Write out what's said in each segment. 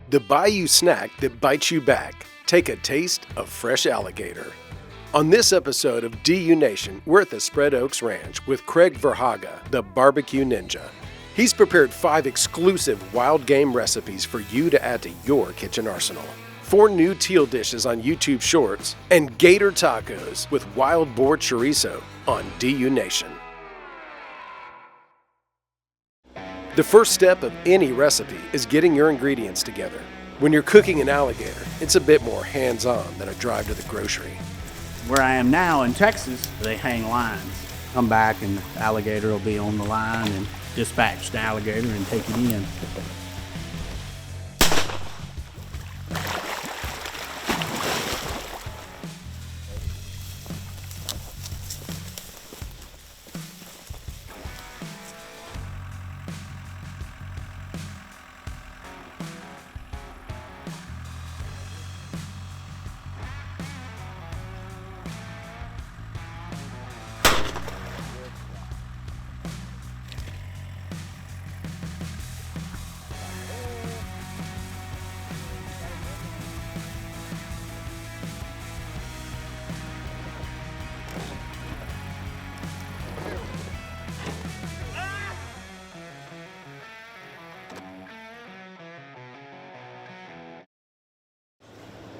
the bayou snack that bites you back. Take a taste of fresh alligator. On this episode of DU Nation, we're at the Spread Oaks Ranch with Craig Verhage, the barbecue ninja. He's prepared 5 exclusive wild game recipes for you to add to your kitchen arsenal. 4 new teal dishes on YouTube Shorts, and Gator tacos with wild boar chorizo on DU Nation. The first step of any recipe is getting your ingredients together. When you're cooking an alligator, it's a bit more hands-on than a drive to the grocery. Where I am now in Texas, they hang lines. Come back and the alligator will be on the line and dispatch the alligator and take it in.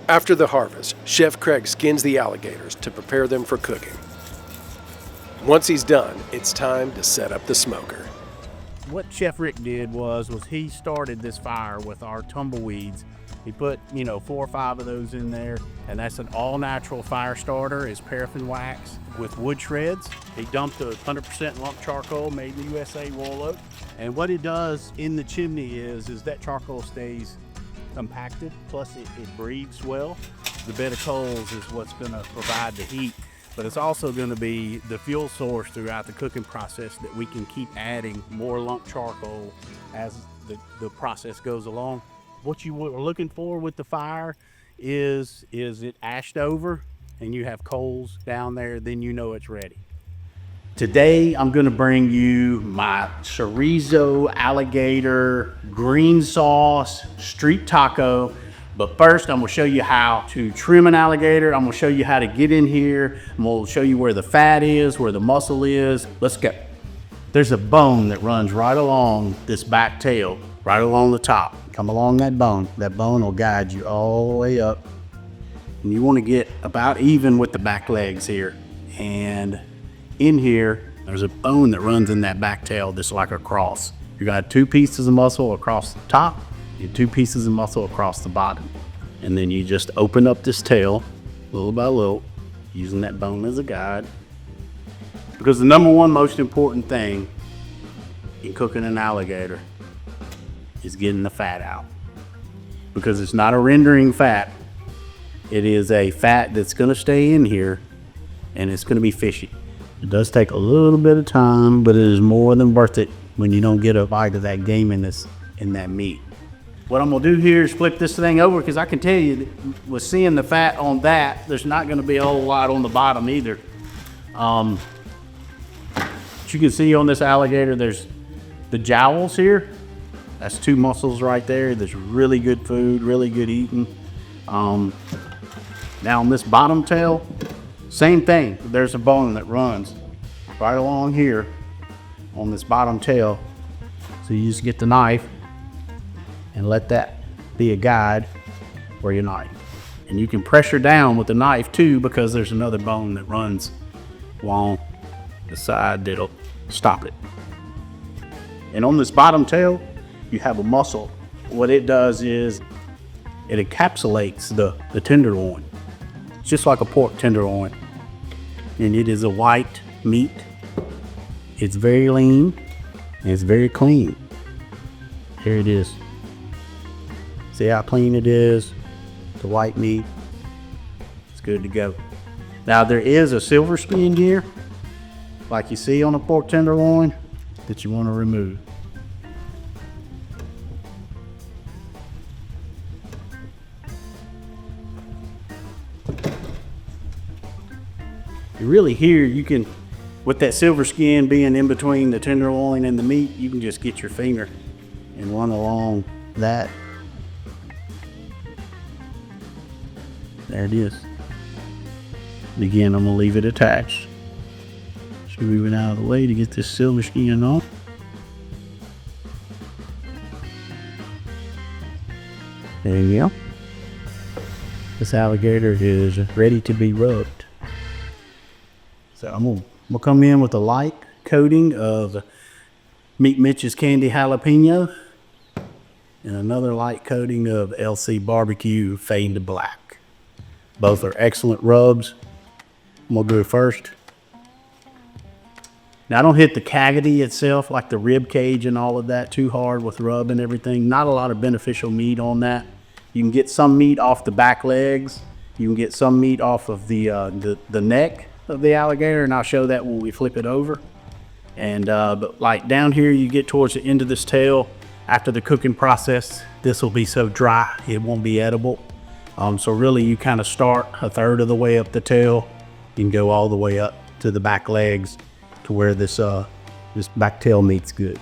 After the harvest, Chef Craig skins the alligators to prepare them for cooking. Once he's done, it's time to set up the smoker. What Chef Rick did was he started this fire with our tumbleweeds. He put, 4 or 5 of those in there, and that's an all-natural fire starter. It's paraffin wax with wood shreds. He dumped a 100% lump charcoal made in the USA roll oak. And what it does in the chimney is that charcoal stays compacted, plus it breathes well. The bed of coals is what's going to provide the heat, but it's also going to be the fuel source throughout the cooking process that we can keep adding more lump charcoal as the process goes along. What you are looking for with the fire is it ashed over and you have coals down there, then you know it's ready. Today, I'm gonna bring you my chorizo alligator green sauce street taco. But first, I'm gonna show you how to trim an alligator. I'm gonna show you how to get in here. I'm gonna show you where the fat is, where the muscle is. Let's go. There's a bone that runs right along this back tail, right along the top. Come along that bone. That bone will guide you all the way up. And you wanna get about even with the back legs here. And in here, there's a bone that runs in that back tail just like a cross. You got 2 pieces of muscle across the top, and 2 pieces of muscle across the bottom. And then you just open up this tail little by little, using that bone as a guide. Because the number one most important thing in cooking an alligator is getting the fat out. Because it's not a rendering fat, it is a fat that's gonna stay in here and it's gonna be fishy. It does take a little bit of time, but it is more than worth it when you don't get a bite of that gaminess in that meat. What I'm gonna do here is flip this thing over, because I can tell you that with seeing the fat on that, there's not gonna be a whole lot on the bottom either. As you can see on this alligator, there's the jowls here. That's 2 muscles right there. There's really good food, really good eating. Now on this bottom tail, same thing. There's a bone that runs right along here on this bottom tail. So you just get the knife and let that be a guide for your knife. And you can pressure down with the knife too, because there's another bone that runs along the side that'll stop it. And on this bottom tail, you have a muscle. What it does is it encapsulates the tenderloin. It's just like a pork tenderloin. And it is a white meat. It's very lean and it's very clean. Here it is. See how clean it is? The white meat. It's good to go. Now there is a silver skin here, like you see on a pork tenderloin, that you want to remove. Really here you can, with that silver skin being in between the tenderloin and the meat, you can just get your finger and run along that There it is. Again, I'm gonna leave it attached. Just move it out of the way to get this silver skin off. There you go. This alligator is ready to be rubbed. So I'm gonna come in with a light coating of Meat Mitch's Candy Jalapeno and another light coating of LC Barbecue Fade to Black. Both are excellent rubs. I'm gonna go first. Now I don't hit the cavity itself, like the rib cage and all of that, too hard with rub and everything. Not a lot of beneficial meat on that. You can get some meat off the back legs. You can get some meat off of the neck of the alligator, and I'll show that when we flip it over. And but like down here, you get towards the end of this tail, after the cooking process, this will be so dry it won't be edible. So really, you kind of start a third of the way up the tail. You can go all the way up to the back legs to where this back tail meat's good.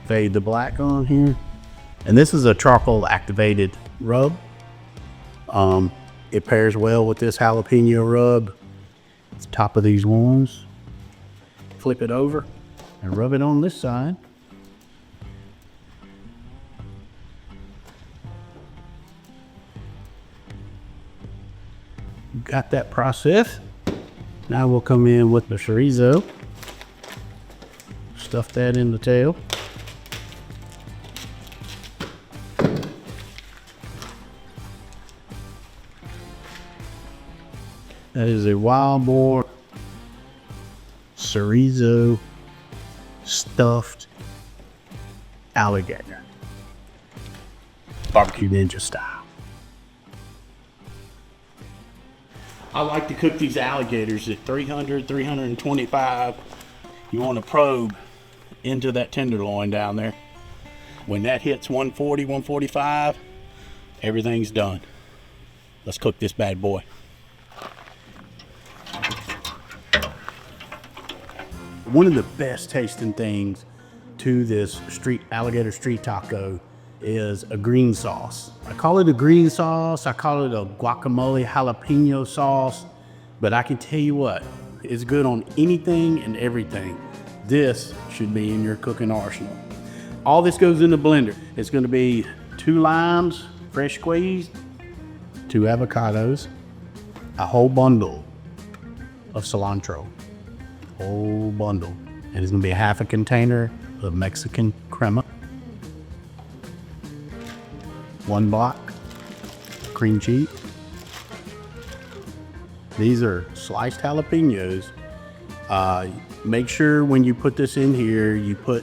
Fade the black on here. And this is a charcoal activated rub. It pairs well with this jalapeno rub. It's the top of these ones. Flip it over and rub it on this side. Got that process. Now we'll come in with the chorizo. Stuff that in the tail. That is a wild boar chorizo stuffed alligator. Barbecue Ninja style. I like to cook these alligators at 300, 325. You want to probe into that tenderloin down there. When that hits 140, 145, everything's done. Let's cook this bad boy. One of the best tasting things to this alligator street taco is a green sauce. I call it a green sauce. I call it a guacamole jalapeno sauce, but I can tell you what, it's good on anything and everything. This should be in your cooking arsenal. All this goes in the blender. It's gonna be 2 limes, fresh squeezed, 2 avocados, a whole bundle of cilantro, whole bundle. And it's gonna be a half a container of Mexican crema, 1 block cream cheese. These are sliced jalapenos. Make sure when you put this in here, you put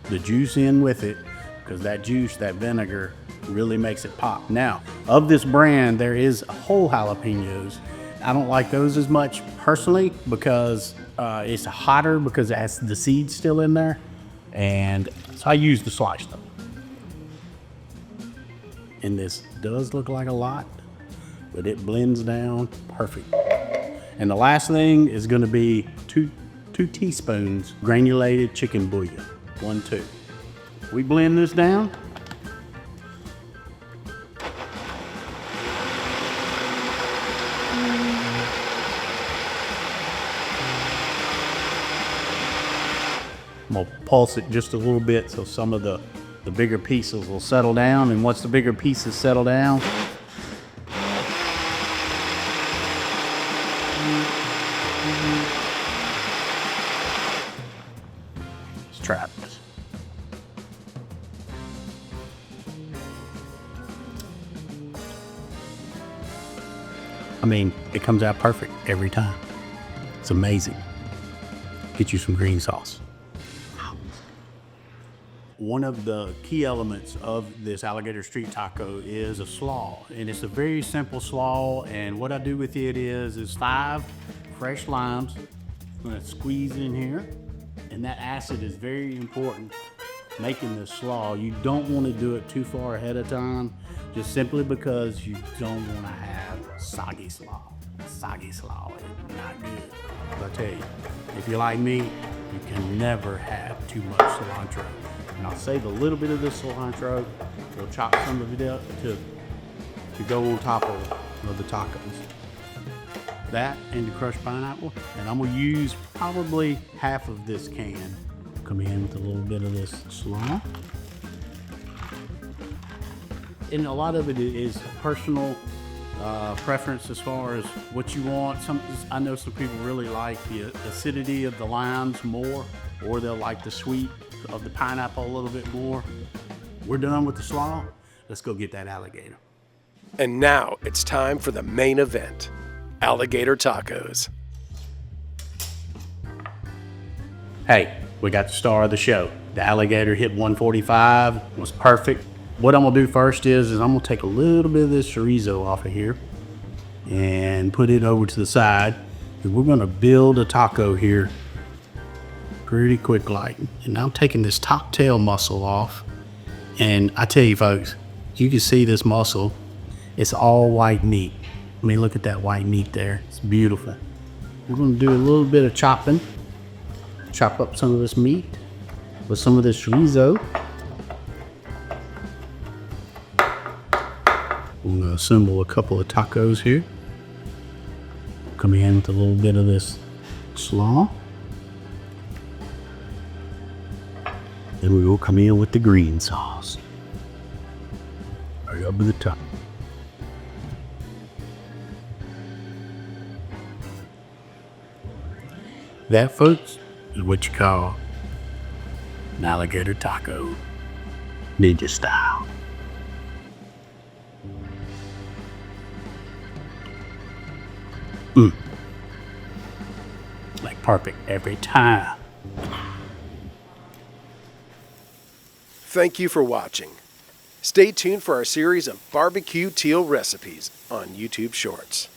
the juice in with it, because that juice, that vinegar, really makes it pop. Now, of this brand, there is whole jalapenos. I don't like those as much personally because it's hotter because it has the seeds still in there. And so I use the sliced them. And this does look like a lot, but it blends down perfect. And the last thing is gonna be two teaspoons granulated chicken bouillon, 1, 2. We blend this down. I'm gonna pulse it just a little bit so some of the bigger pieces will settle down, and once the bigger pieces settle down, let's try this. I mean, it comes out perfect every time. It's amazing. Get you some green sauce. One of the key elements of this alligator street taco is a slaw, and it's a very simple slaw. And what I do with it is 5 fresh limes. I'm gonna squeeze in here, and that acid is very important making this slaw. You don't want to do it too far ahead of time, just simply because you don't want to have soggy slaw. Soggy slaw is not good. But I tell you, if you're like me, you can never have too much cilantro. And I'll save a little bit of this cilantro. We'll chop some of it up to to go on top of the tacos. That and the crushed pineapple. And I'm gonna use probably half of this can. Come in with a little bit of this slaw. And a lot of it is personal preference as far as what you want. I know some people really like the acidity of the limes more, or they'll like the sweet of the pineapple a little bit more. We're done with the slaw. Let's go get that alligator. And now it's time for the main event, alligator tacos. Hey, we got the star of the show. The alligator hit 145, was perfect. What I'm gonna do first is I'm gonna take a little bit of this chorizo off of here and put it over to the side. And we're gonna build a taco here pretty quick like. And I'm taking this top tail muscle off. And I tell you folks, you can see this muscle. It's all white meat. I mean, look at that white meat there. It's beautiful. We're gonna do a little bit of chopping. Chop up some of this meat with some of this chorizo. I'm gonna assemble a couple of tacos here. Come in with a little bit of this slaw. Then we will come in with the green sauce. Right up to the top. That, folks, is what you call an alligator taco, ninja style. Like perfect every time. Thank you for watching. Stay tuned for our series of barbecue teal recipes on YouTube Shorts.